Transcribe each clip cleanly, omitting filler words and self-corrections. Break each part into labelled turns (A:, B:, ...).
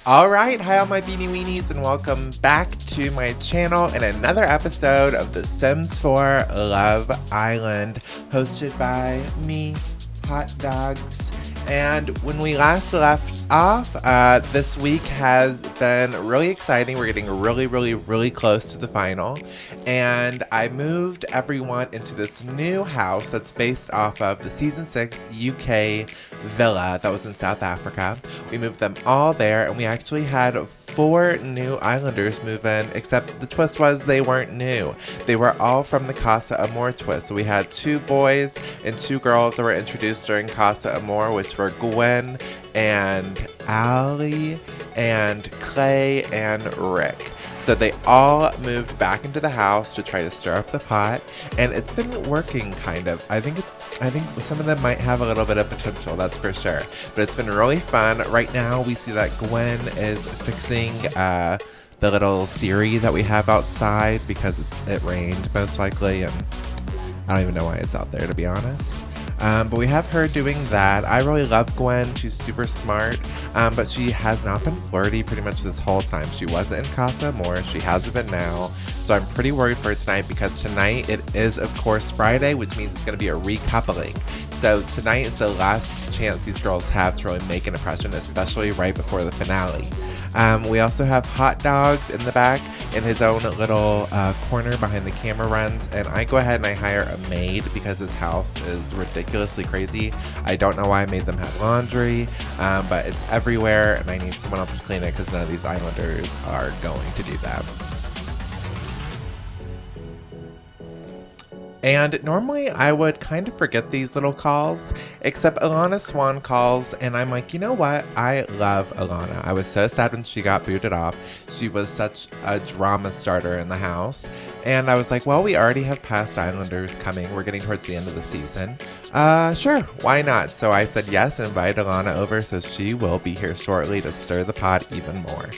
A: Alright, hi all my beanie weenies and welcome back to my channel and another episode of The Sims 4 Love Island, hosted by me, Hot Dogs. And when we last left off, this week has been really exciting. We're getting really close to the final. And I moved everyone into this new house that's based off of the Season 6 UK villa that was in South Africa. We moved them all there, and we actually had 4 new islanders move in, except the twist was they weren't new. They were all from the Casa Amor twist. So we had 2 boys and 2 girls that were introduced during Casa Amor, which were Gwen and Ali and Clay and Rick. So they all moved back into the house to try to stir up the pot, and it's been working kind of. I think some of them might have a little bit of potential, that's for sure. But it's been really fun. Right now we see that Gwen is fixing the little Siri that we have outside because it rained most likely, and I don't even know why it's out there, to be honest. But we have her doing that. I really love Gwen. She's super smart, but she has not been flirty pretty much this whole time. She wasn't in Casa Amor. She hasn't been now. So I'm pretty worried for tonight because tonight it is, of course, Friday, which means it's going to be a recoupling. So tonight is the last chance these girls have to really make an impression, especially right before the finale. We also have Hot Dogs in the back in his own little corner behind the camera runs, and I go ahead and I hire a maid because his house is ridiculously crazy. I don't know why I made them have laundry, but it's everywhere, and I need someone else to clean it because none of these islanders are going to do that. And normally I would kind of forget these little calls, except Alana Swan calls, and I'm like, you know what? I love Alana. I was so sad when she got booted off. She was such a drama starter in the house. And I was like, well, we already have past Islanders coming. We're getting towards the end of the season. Sure, why not? So I said yes and invited Alana over, so she will be here shortly to stir the pot even more.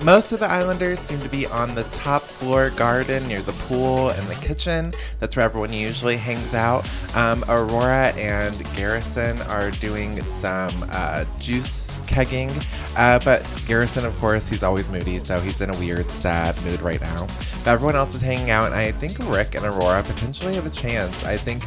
A: Most of the islanders seem to be on the top floor garden near the pool and the kitchen. That's where everyone usually hangs out. Aurora and Garrison are doing some juice kegging, but Garrison, of course, he's always moody, so he's in a weird, sad mood right now. But everyone else is hanging out, and I think Rick and Aurora potentially have a chance. I think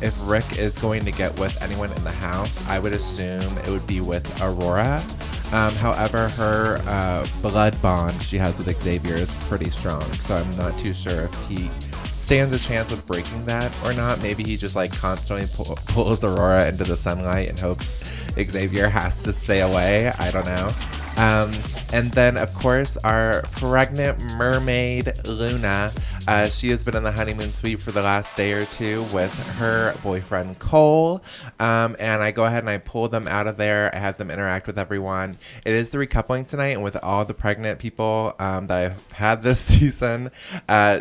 A: if Rick is going to get with anyone in the house, I would assume it would be with Aurora. However, her blood bond she has with Xavier is pretty strong, so I'm not too sure if he stands a chance of breaking that or not. Maybe he just like constantly pulls Aurora into the sunlight and hopes Xavier has to stay away. I don't know. And then, of course, our pregnant mermaid, Luna. She has been in the honeymoon suite for the last day or 2 with her boyfriend, Cole. And I go ahead and I pull them out of there. I have them interact with everyone. It is the recoupling tonight, and with all the pregnant people that I've had this season,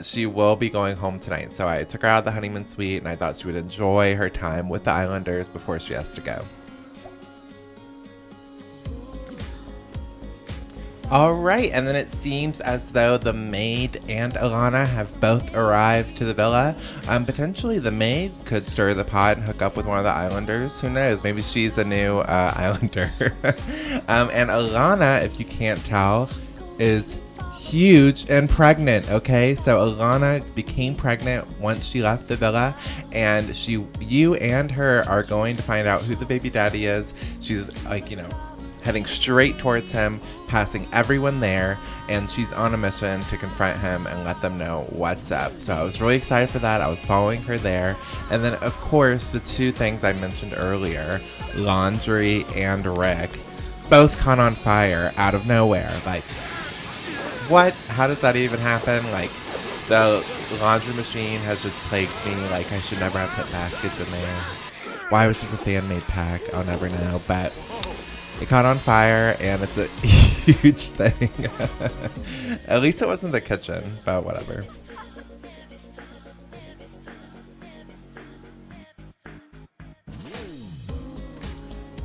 A: she will be going home tonight. So I took her out of the honeymoon suite, and I thought she would enjoy her time with the Islanders before she has to go. Alright, and then it seems as though the maid and Alana have both arrived to the villa. Potentially the maid could stir the pot and hook up with one of the Islanders. Who knows? Maybe she's a new Islander. And Alana, if you can't tell, is huge and pregnant, okay? So Alana became pregnant once she left the villa, and you and her are going to find out who the baby daddy is. She's like, heading straight towards him, passing everyone there, and she's on a mission to confront him and let them know what's up. So I was really excited for that. I was following her there. And then, of course, the 2 things I mentioned earlier, laundry and Rick, both caught on fire out of nowhere. Like, What? How does that even happen? Like, the laundry machine has just plagued me. Like, I should never have put baskets in there. Why was this a fan-made pack? I'll never know. But it caught on fire, and it's a huge thing. At least it wasn't the kitchen, but whatever.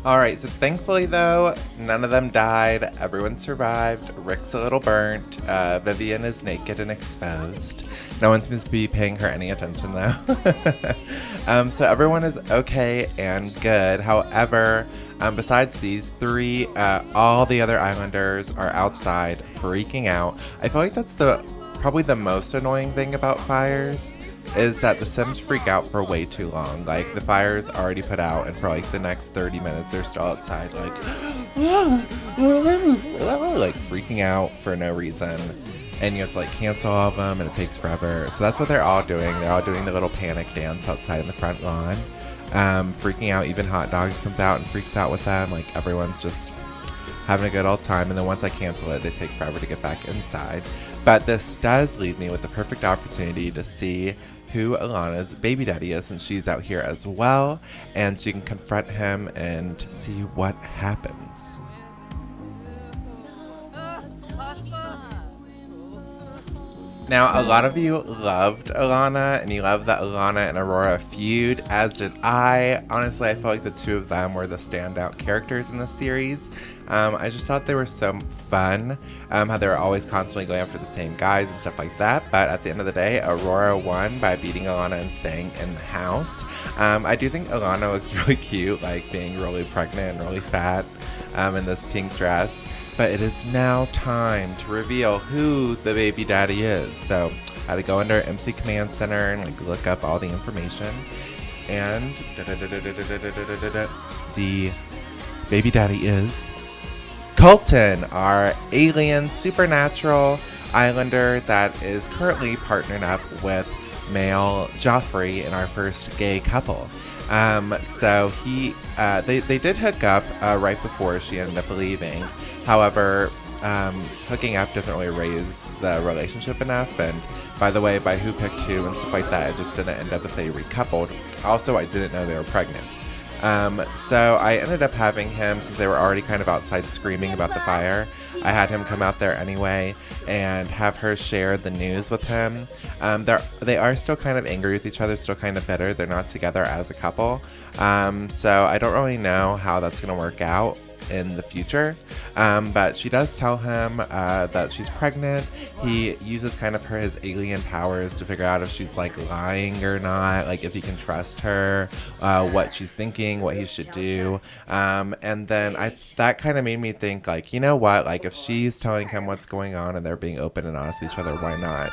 A: Alright, so thankfully though, none of them died. Everyone survived. Rick's a little burnt. Vivian is naked and exposed. No one seems to be paying her any attention though. So everyone is okay and good. However, besides these three, all the other islanders are outside freaking out. I feel like that's probably the most annoying thing about fires, is that the Sims freak out for way too long. Like, the fire's already put out, and for like the next 30 minutes they're still outside like like freaking out for no reason, and you have to like cancel all of them, and it takes forever. So that's what they're all doing. They're all doing the little panic dance outside in the front lawn, freaking out. Even Hot Dogs comes out and freaks out with them. Like, everyone's just having a good old time, and then once I cancel it, they take forever to get back inside. But this does leave me with the perfect opportunity to see who Alana's baby daddy is, since she's out here as well, and she can confront him and see what happens. Now, a lot of you loved Alana, and you loved that Alana and Aurora feud, as did I. Honestly, I feel like the two of them were the standout characters in this series. I just thought they were so fun, how they were always constantly going after the same guys and stuff like that. But at the end of the day, Aurora won by beating Alana and staying in the house. I do think Alana looks really cute, like being really pregnant and really fat in this pink dress. But it is now time to reveal who the baby daddy is. So I had to go under MC Command Center and like look up all the information. And the baby daddy is Colton, our alien supernatural islander that is currently partnered up with male Joffrey in our first gay couple. So they did hook up right before she ended up leaving. However, hooking up doesn't really raise the relationship enough, and by the way, by who picked who and stuff like that, it just didn't end up that they recoupled. Also, I didn't know they were pregnant. So I ended up having him, since they were already kind of outside screaming about the fire, I had him come out there anyway and have her share the news with him. They are still kind of angry with each other, still kind of bitter. They're not together as a couple. So I don't really know how that's going to work out in the future, but she does tell him that she's pregnant. He uses kind of his alien powers to figure out if she's like lying or not, like if he can trust her, what she's thinking, what he should do, and then that kind of made me think, like, you know what, like if she's telling him what's going on and they're being open and honest with each other, why not?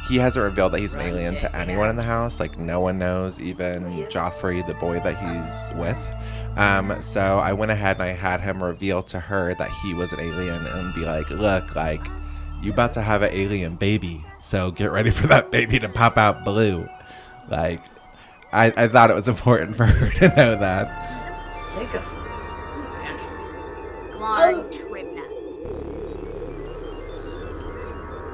A: He hasn't revealed that he's an alien to anyone in the house. Like, no one knows, even Joffrey, the boy that he's with. So I went ahead and I had him reveal to her that he was an alien and be like, look, like, you about to have an alien baby, so get ready for that baby to pop out blue. Like, I thought it was important for her to know that.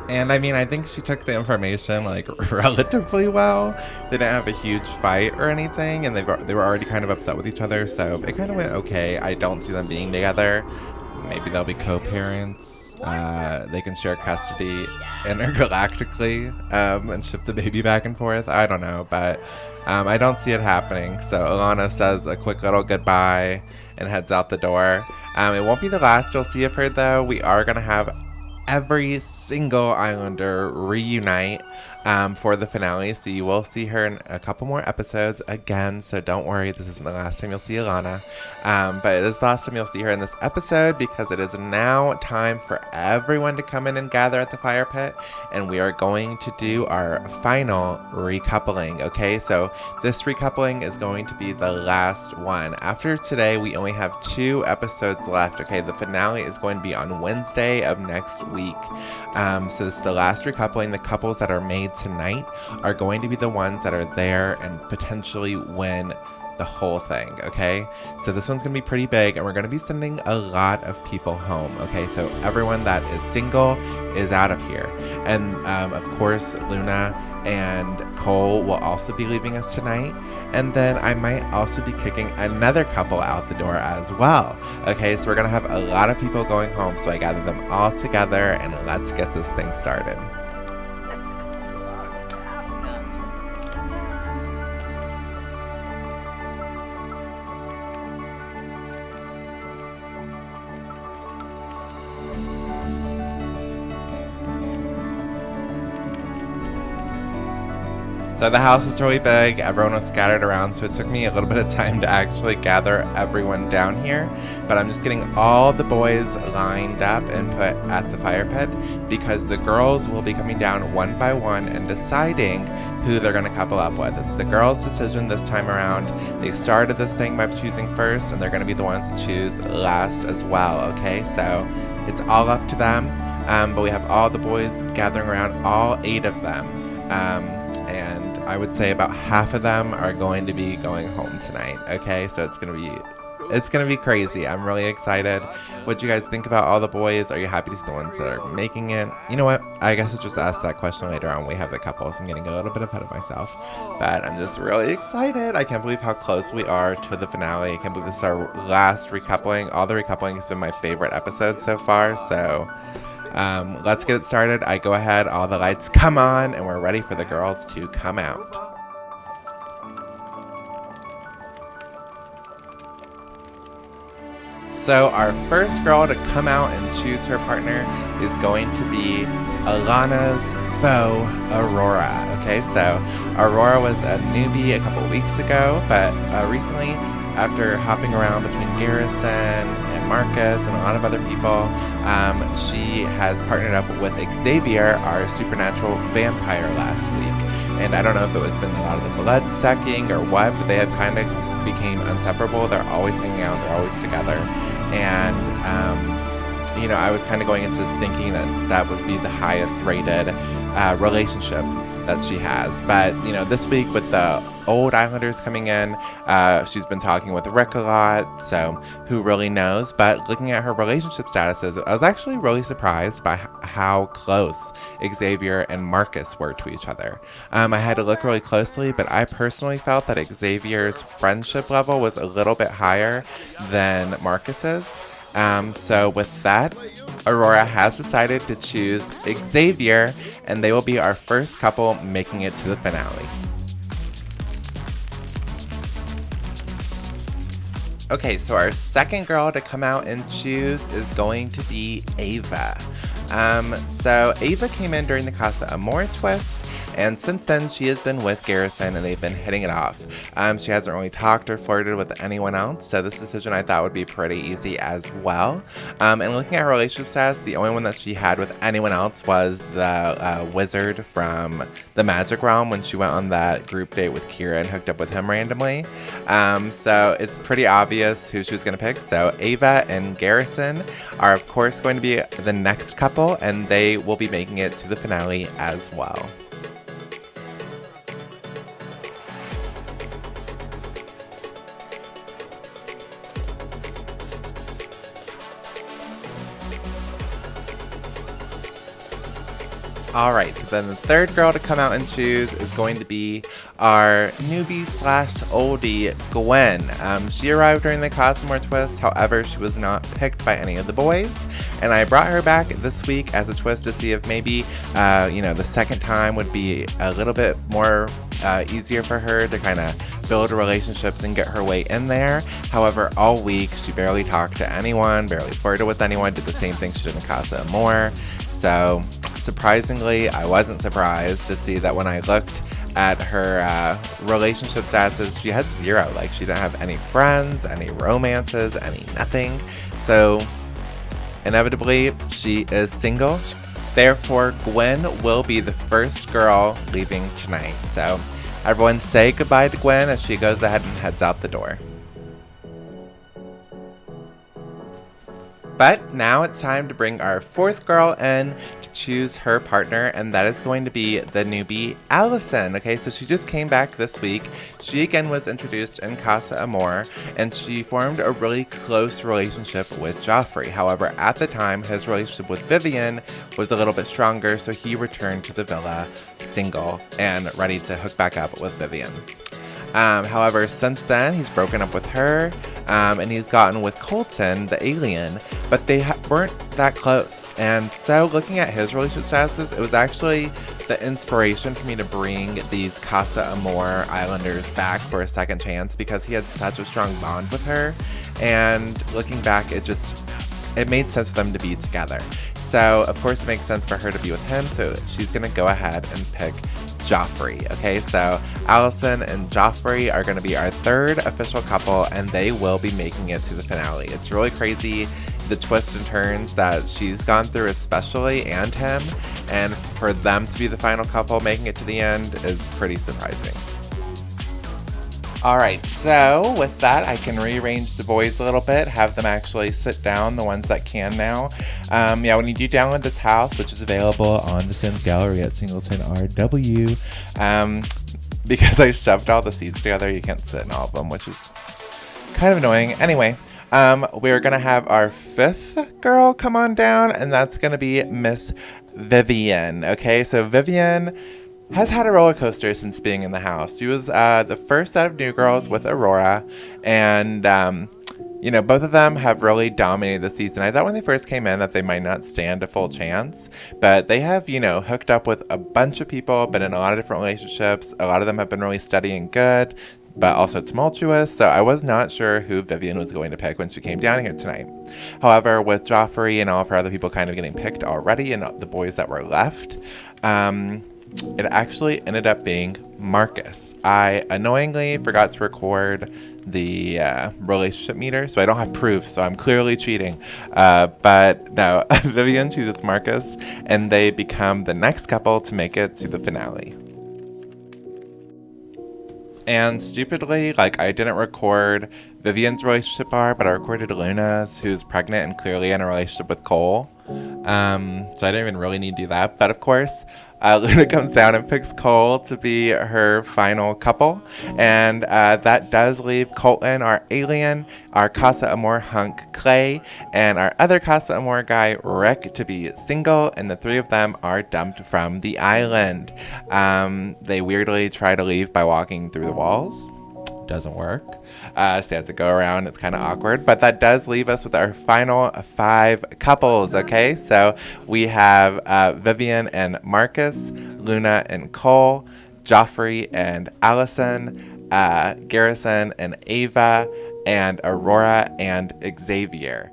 A: And I mean, I think she took the information like relatively well. They didn't have a huge fight or anything, and they were already kind of upset with each other, so it kind of went okay. I don't see them being together. Maybe they'll be co-parents. They can share custody intergalactically and ship the baby back and forth. I don't know, but I don't see it happening. So Alana says a quick little goodbye and heads out the door. It won't be the last you'll see of her, though. We are going to have every single islander reunite for the finale, so you will see her in a couple more episodes again, so don't worry, this isn't the last time you'll see Alana, but it is the last time you'll see her in this episode, because it is now time for everyone to come in and gather at the fire pit, and we are going to do our final recoupling. Okay, so this recoupling is going to be the last one. After today, we only have 2 episodes left. Okay, the finale is going to be on Wednesday of next week. So this is the last recoupling. The couples that are made tonight are going to be the ones that are there and potentially win the whole thing, okay? So this one's gonna be pretty big, and we're gonna be sending a lot of people home, okay? So everyone that is single is out of here. And of course, Luna and Cole will also be leaving us tonight. And then I might also be kicking another couple out the door as well. Okay, so we're gonna have a lot of people going home, so I gathered them all together, and let's get this thing started. So the house is really big, everyone was scattered around, so it took me a little bit of time to actually gather everyone down here. But I'm just getting all the boys lined up and put at the fire pit, because the girls will be coming down one by one and deciding who they're gonna couple up with. It's the girls' decision this time around. They started this thing by choosing first, and they're gonna be the ones to choose last as well, okay? So it's all up to them, but we have all the boys gathering around, all 8 of them. And I would say about half of them are going to be going home tonight, okay? So it's gonna be crazy. I'm really excited. What do you guys think about all the boys? Are you happy to see the ones that are making it? You know what? I guess I'll just ask that question later on. We have the couples. I'm getting a little bit ahead of myself, but I'm just really excited. I can't believe how close we are to the finale. I can't believe this is our last recoupling. All the recoupling has been my favorite episode so far, so let's get it started. I go ahead, all the lights come on, and we're ready for the girls to come out. So our first girl to come out and choose her partner is going to be Alana's foe, Aurora. Okay, so Aurora was a newbie a couple weeks ago, but recently, after hopping around between Garrison and Marcus and a lot of other people, she has partnered up with Xavier, our supernatural vampire, last week. And I don't know if it was been a lot of the blood sucking or what, but they have kind of became inseparable. They're always hanging out, they're always together. And, I was kind of going into this thinking that that would be the highest rated relationship that she has. But, this week with the old Islanders coming in, she's been talking with Rick a lot, so who really knows? But looking at her relationship statuses, I was actually really surprised by how close Xavier and Marcus were to each other. I had to look really closely, but I personally felt that Xavier's friendship level was a little bit higher than Marcus's. So with that, Aurora has decided to choose Xavier, and they will be our first couple making it to the finale. Okay, so our second girl to come out and choose is going to be Ava. So Ava came in during the Casa Amor twist, and since then she has been with Garrison and they've been hitting it off. She hasn't really talked or flirted with anyone else, so this decision I thought would be pretty easy as well. And looking at her relationship status, the only one that she had with anyone else was the wizard from the Magic Realm when she went on that group date with Kira and hooked up with him randomly. So it's pretty obvious who she was going to pick. So Ava and Garrison are of course going to be the next couple, and they will be making it to the finale as well. Alright, so then the third girl to come out and choose is going to be our newbie slash oldie, Gwen. She arrived during the Cosmore twist, however, she was not picked by any of the boys. And I brought her back this week as a twist to see if maybe, the second time would be a little bit more easier for her to kind of build relationships and get her way in there. However, all week, she barely talked to anyone, barely flirted with anyone, did the same thing she did in Casa Amor. So, surprisingly, I wasn't surprised to see that when I looked at her relationship statuses, she had 0. Like, she didn't have any friends, any romances, any nothing. So, inevitably, she is single. Therefore, Gwen will be the first girl leaving tonight. So, everyone say goodbye to Gwen as she goes ahead and heads out the door. But now it's time to bring our fourth girl in to choose her partner, and that is going to be the newbie Allison. Okay, so she just came back this week. She again was introduced in Casa Amor, and she formed a really close relationship with Joffrey. However, at the time, his relationship with Vivian was a little bit stronger, so he returned to the villa single and ready to hook back up with Vivian. However, since then, he's broken up with her, and he's gotten with Colton, the alien, but they weren't that close. And so looking at his relationship statuses, it was actually the inspiration for me to bring these Casa Amor Islanders back for a second chance, because he had such a strong bond with her. And looking back, it made sense for them to be together. So, of course, it makes sense for her to be with him, so she's going to go ahead and pick Joffrey. Okay, so Allison and Joffrey are going to be our third official couple, and they will be making it to the finale. It's really crazy, the twists and turns that she's gone through, especially, and him, and for them to be the final couple making it to the end is pretty surprising. Alright, so with that, I can rearrange the boys a little bit, have them actually sit down, the ones that can now. When you do download this house, which is available on the Sims Gallery at Singleton RW, because I shoved all the seats together, you can't sit in all of them, which is kind of annoying. Anyway, we're going to have our fifth girl come on down, and that's going to be Miss Vivian. Okay, so Vivian has had a roller coaster since being in the house. She was the first set of new girls with Aurora, and both of them have really dominated the season. I thought when they first came in that they might not stand a full chance, but they have, hooked up with a bunch of people, been in a lot of different relationships. A lot of them have been really steady and good, but also tumultuous, so I was not sure who Vivian was going to pick when she came down here tonight. However, with Joffrey and all of her other people kind of getting picked already, and the boys that were left, it actually ended up being Marcus. I annoyingly forgot to record the relationship meter, so I don't have proof, so I'm clearly cheating. But no, Vivian chooses Marcus, and they become the next couple to make it to the finale. And stupidly, I didn't record Vivian's relationship bar, but I recorded Luna's, who's pregnant and clearly in a relationship with Cole. So I didn't even really need to do that. But of course, Luna comes down and picks Cole to be her final couple. And that does leave Colton, our alien, our Casa Amor hunk, Clay, and our other Casa Amor guy, Rick, to be single. And the three of them are dumped from the island. They weirdly try to leave by walking through the walls. Doesn't work. So they have to go around. It's kind of awkward, but that does leave us with our final 5 couples. Okay, so we have Vivian and Marcus, Luna and Cole, Joffrey and Allison, Garrison and Ava, and Aurora and Xavier.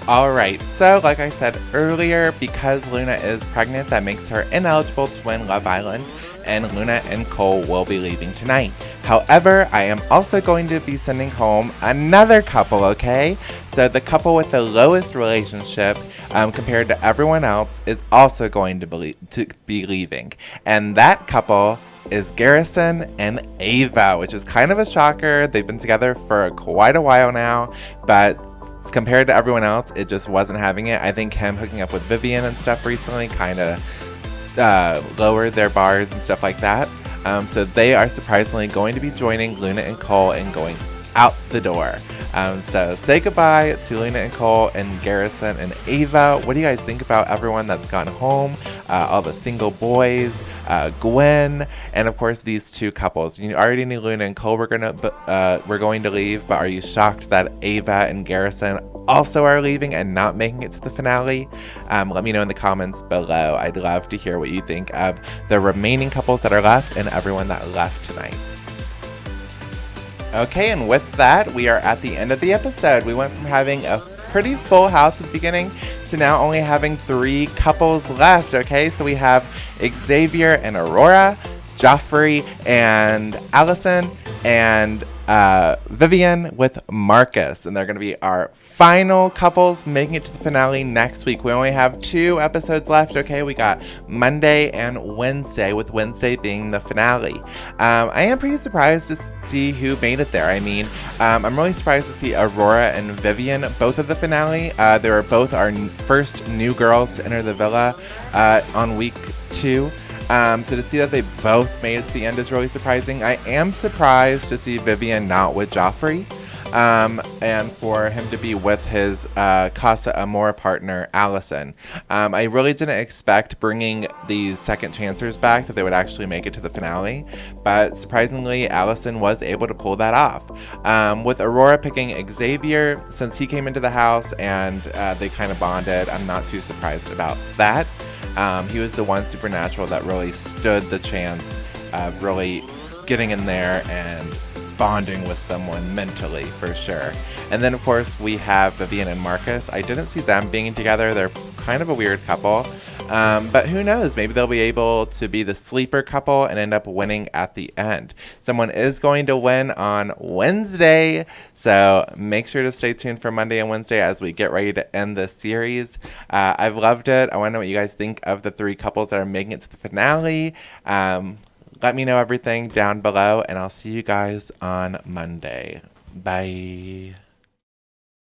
A: Alright, so like I said earlier, because Luna is pregnant, that makes her ineligible to win Love Island, and Luna and Cole will be leaving tonight. However, I am also going to be sending home another couple, okay? So the couple with the lowest relationship compared to everyone else is also going to be leaving. And that couple is Garrison and Ava, which is kind of a shocker. They've been together for quite a while now, but compared to everyone else, it just wasn't having it. I think him hooking up with Vivian and stuff recently kind of lowered their bars and stuff like that. So they are surprisingly going to be joining Luna and Cole and going out the door. So say goodbye to Lena and Cole and Garrison and Ava. What do you guys think about everyone that's gone home? All the single boys, Gwen, and of course these two couples. You already knew Luna and Cole were going to leave, but are you shocked that Ava and Garrison also are leaving and not making it to the finale? Let me know in the comments below. I'd love to hear what you think of the remaining couples that are left and everyone that left tonight. Okay, and with that, we are at the end of the episode. We went from having a pretty full house at the beginning to now only having 3 couples left, okay? So we have Xavier and Aurora, Joffrey and Allison, and Vivian with Marcus. And they're going to be our final couples making it to the finale next week. We only have 2 episodes left, okay? We got Monday and Wednesday, with Wednesday being the finale. I am pretty surprised to see who made it there. I mean, I'm really surprised to see Aurora and Vivian both of the finale. They were both our first new girls to enter the villa on week 2. So to see that they both made it to the end is really surprising. I am surprised to see Vivian not with Joffrey, and for him to be with his Casa Amor partner, Allison. I really didn't expect bringing these second chancers back that they would actually make it to the finale, but surprisingly, Allison was able to pull that off. With Aurora picking Xavier, since he came into the house and they kind of bonded, I'm not too surprised about that. He was the one supernatural that really stood the chance of really getting in there and bonding with someone mentally, for sure. And then, of course, we have Vivian and Marcus. I didn't see them being together. They're kind of a weird couple. But who knows? Maybe they'll be able to be the sleeper couple and end up winning at the end. Someone is going to win on Wednesday, so make sure to stay tuned for Monday and Wednesday as we get ready to end this series. I've loved it. I want to know what you guys think of the 3 couples that are making it to the finale. Let me know everything down below, and I'll see you guys on Monday. Bye.